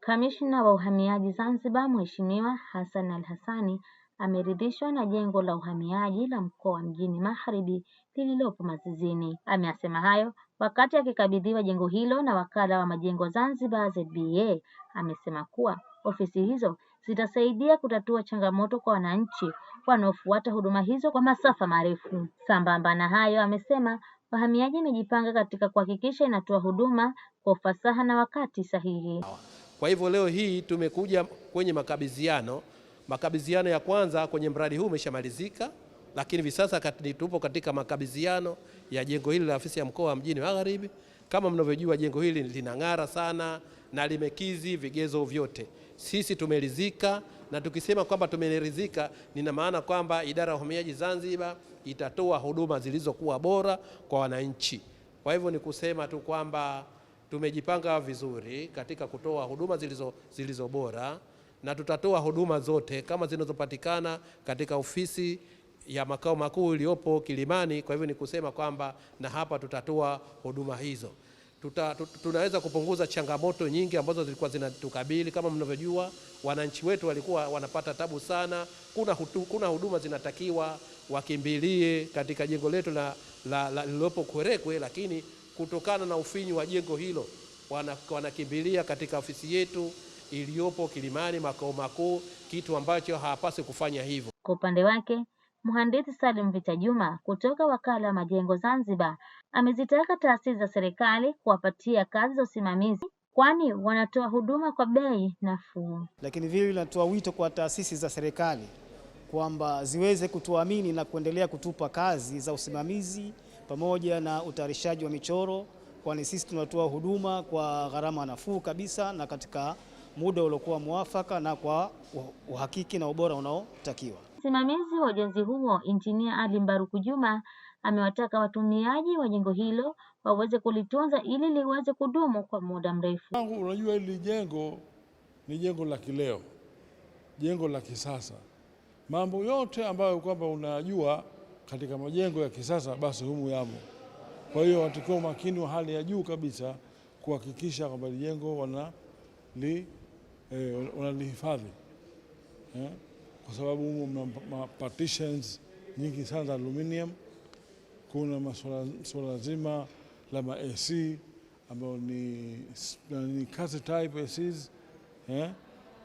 Kamishna wa Uhamiaji Zanzibar, Mheshimiwa Hassan Al-Hassani ameridhishwa na jengo la uhamiaji la mkoa wa Mjini Magharibi lililopo Mazizini. Ameyasema hayo wakati akikabidhiwa jengo hilo na Wakala wa Majengo Zanzibar ZBA. Amesema kuwa ofisi hizo zitasaidia kutatua changamoto kwa wananchi wanaofuata huduma hizo kwa masafa marefu. Sambamba na hayo, amesema wahamiaji imejipanga katika kuhakikisha inatoa huduma kwa ufasaha na wakati sahihi. Kwa hivyo leo hii tumekuja kwenye makabidhiano. Makabidhiano ya kwanza kwenye mradi huu umeshamalizika, lakini hivi sasa tupo katika makabidhiano ya jengo hili la ofisi ya mkoa wa Mjini Magharibi. Kama mnavyojua, jengo hili linang'ara sana na limekidhi vigezo vyote. Sisi tumeridhika, na tukisema kwamba tumeridhika nina maana kwamba Idara ya Uhamiaji Zanzibar itatoa huduma zilizokuwa bora kwa wananchi. Kwa hivyo ni kusema tu kwamba tumejipanga vizuri katika kutoa huduma zilizo bora, na tutatoa huduma zote kama zinazopatikana katika ofisi ya makao makuu iliyopo Kilimani. Kwa hivyo ni kusema kwamba na hapa tutatoa huduma hizo. Tunaweza kupunguza changamoto nyingi ambazo zilikuwa zinatukabili. Kama mnavyojua, wananchi wetu walikuwa wanapata tabu sana. Kuna huduma zinatakiwa wakimbilie katika jengo letu lililopo Kwerekwe, lakini kutokana na ufinyu wa jengo hilo wanakimbilia katika ofisi yetu iliyopo Kilimani makao makuu, kitu ambacho hawapaswi kufanya hivyo. Kwa upande wake, Mhandisi Salim Vita Juma kutoka Wakala wa Majengo Zanzibar amezitaka taasisi za serikali kuwapatia kazi za usimamizi, kwani wanatoa huduma kwa bei nafuu. Lakini vile linatoa wito kwa taasisi za serikali kwamba ziweze kutuamini na kuendelea kutupa kazi za usimamizi pamoja na utayarishaji wa michoro, kwani sisi tunatoa huduma kwa gharama nafuu kabisa na katika muda uliokuwa muafaka na kwa uhakiki na ubora unaotakiwa. Msimamizi wa ujenzi huo, Injinia Ali Mbaruku Juma, amewataka watumiaji wa jengo hilo waweze kulitunza ili liweze kudumu kwa muda mrefu. Unajua, hili jengo ni jengo la kileo, jengo la kisasa. Mambo yote ambayo kwamba unajua katika majengo ya kisasa basi humu yamo. Kwa hiyo watakuwa makini wa hali ya juu kabisa kuhakikisha kwamba jengo wanalihifadhi, kwa sababu humu mna partitions nyingi sana za aluminium. Kuna masuala zima la AC ambayo ni case type ACs,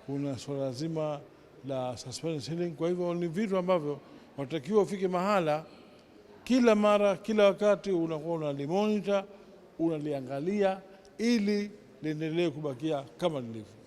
kuna suala zima la suspended ceiling. Kwa hivyo ni vitu ambavyo watakiwa ufike mahala kila mara, kila wakati unakuwa unalimonita, unaliangalia ili liendelee kubakia kama lilivyo.